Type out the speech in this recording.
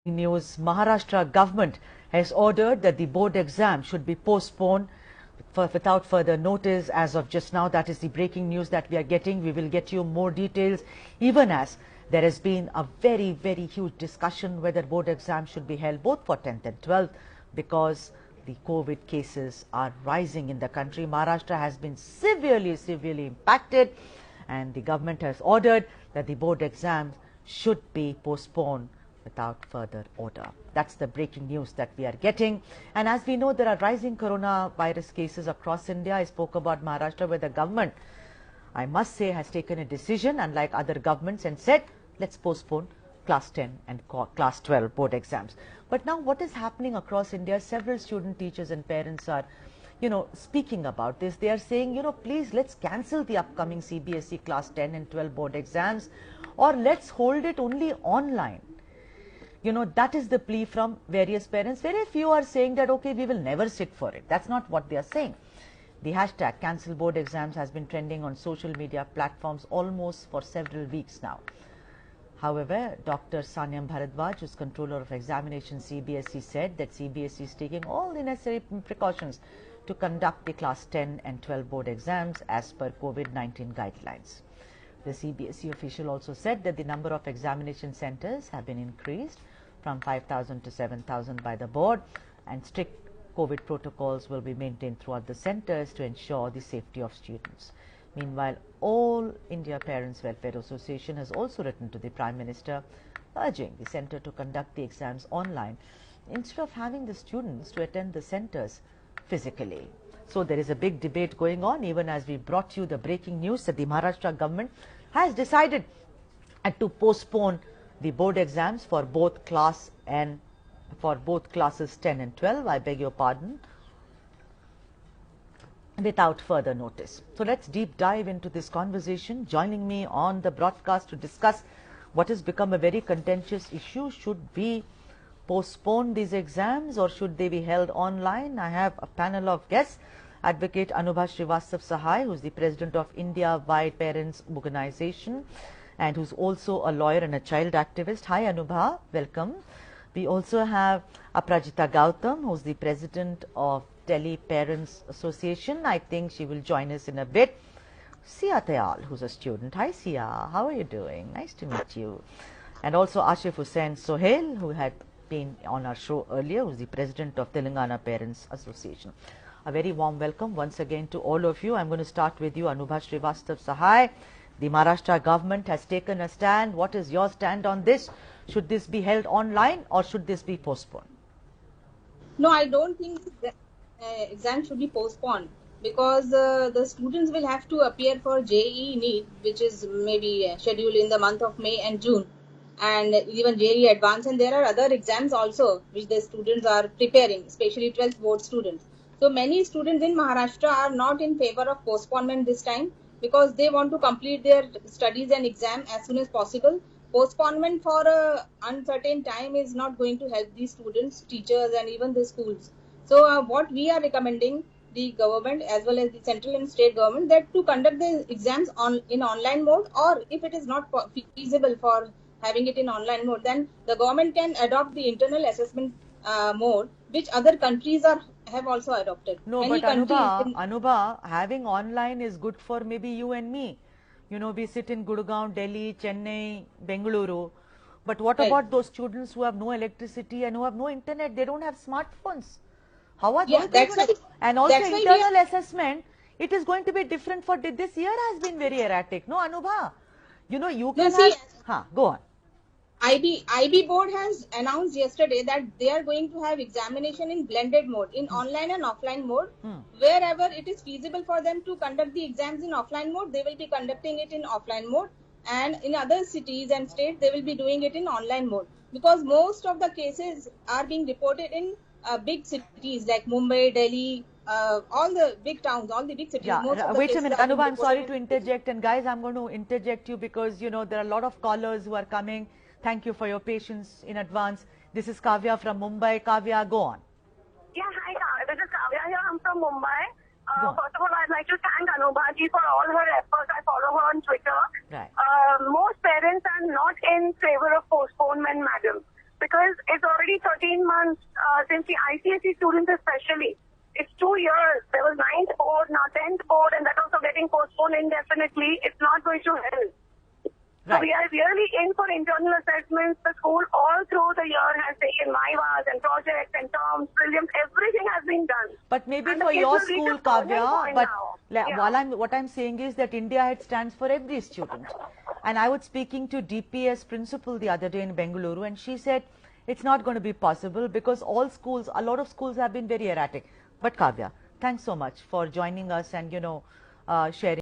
News, Maharashtra government has ordered that the board exam should be postponed without further notice as of just now. That is the breaking news that we are getting. We will get you more details, even as there has been a very huge discussion whether board exams should be held both for 10th and 12th because the COVID cases are rising in the country. Maharashtra has been severely impacted, and the government has ordered that the board exams should be postponed without further order. That's the breaking news that we are getting. And as we know, there are rising coronavirus cases across India. I spoke about Maharashtra, where the government, I must say, has taken a decision, unlike other governments, and said, let's postpone class 10 and class 12 board exams. But now what is happening across India? Several student teachers and parents are speaking about this. They are saying, please let's cancel the upcoming CBSE class 10 and 12 board exams, or let's hold it only online. That is the plea from various parents. Very few are saying that, okay, we will never sit for it. That's not what they are saying. The hashtag cancel board exams has been trending on social media platforms almost for several weeks now. However, Dr. Sanyam Bharadwaj, who is controller of examination CBSE, said that CBSE is taking all the necessary precautions to conduct the class 10 and 12 board exams as per COVID-19 guidelines. The CBSE official also said that the number of examination centers have been increased from 5,000 to 7,000 by the board, and strict COVID protocols will be maintained throughout the centers to ensure the safety of students. Meanwhile, All India Parents Welfare Association has also written to the Prime Minister urging the center to conduct the exams online instead of having the students to attend the centers physically. So there is a big debate going on, even as we brought you the breaking news that the Maharashtra government has decided to postpone the board exams for both classes 10 and 12, I beg your pardon, without further notice. So let's deep dive into this conversation. Joining me on the broadcast to discuss what has become a very contentious issue: should we postpone these exams or should they be held online? I have a panel of guests. Advocate Anubha Sahai, who is the president of India-wide Parents Organization and who's also a lawyer and a child activist. Hi Anubha, welcome. We also have Aprajita Gautam, who's the president of Delhi Parents Association. I think she will join us in a bit. Sia Tayal, who's a student. Hi Sia, how are you doing? Nice to meet you. And also Ashif Hussain Sohail, who had been on our show earlier, who's the president of Telangana Parents Association. A very warm welcome once again to all of you. I'm going to start with you, Anubha Sahai. The Maharashtra government has taken a stand. What is your stand on this? Should this be held online or should this be postponed? No, I don't think the exam should be postponed, because the students will have to appear for JEE NEET, which is maybe scheduled in the month of May and June, and even JEE Advanced, and there are other exams also which the students are preparing, especially 12th board students. So many students in Maharashtra are not in favor of postponement this time, because they want to complete their studies and exam as soon as possible. Postponement for a uncertain time is not going to help these students, teachers, and even the schools. So what we are recommending the government as well as the central and state government, that to conduct the exams in online mode, or if it is not feasible for having it in online mode, then the government can adopt the internal assessment mode, which other countries have also adopted. No, but Anubha, having online is good for maybe you and me. We sit in Gurgaon, Delhi, Chennai, Bengaluru. But what about those students who have no electricity and who have no internet? They don't have smartphones. How are they going to? And also internal assessment, it is going to be different for this year has been very erratic. No, Anubha? You can go on. IB board has announced yesterday that they are going to have examination in blended mode, in online and offline mode. Wherever it is feasible for them to conduct the exams in offline mode, they will be conducting it in offline mode, and in other cities and states they will be doing it in online mode, because most of the cases are being reported in big cities like Mumbai, Delhi, all the big towns, all the big cities. Yeah, wait a minute, Anubha, I'm sorry to interject, and guys, I'm going to interject you because there are a lot of callers who are coming. Thank you for your patience in advance. This is Kavya from Mumbai. Kavya, go on. Yeah, hi, this is Kavya here. I'm from Mumbai. First of all, I'd like to thank Anubha ji for all her efforts. I follow her on Twitter. Right. Most parents are not in favor of postponement, madam. because it's already 13 months since the ICSE students especially. It's 2 years. There was 9th board, now 10th board, and that also getting postponed indefinitely. It's not going to help. So we are really in for internal assessments. The school all through the year has taken Vivas and projects and terms, prelims, everything has been done. But maybe And for the kids your will reach school, a turning Kavya, point but now. what I'm saying is that India Ahead stands for every student. And I was speaking to DPS principal the other day in Bengaluru, and she said it's not going to be possible because all schools, a lot of schools have been very erratic. But Kavya, thanks so much for joining us and, sharing.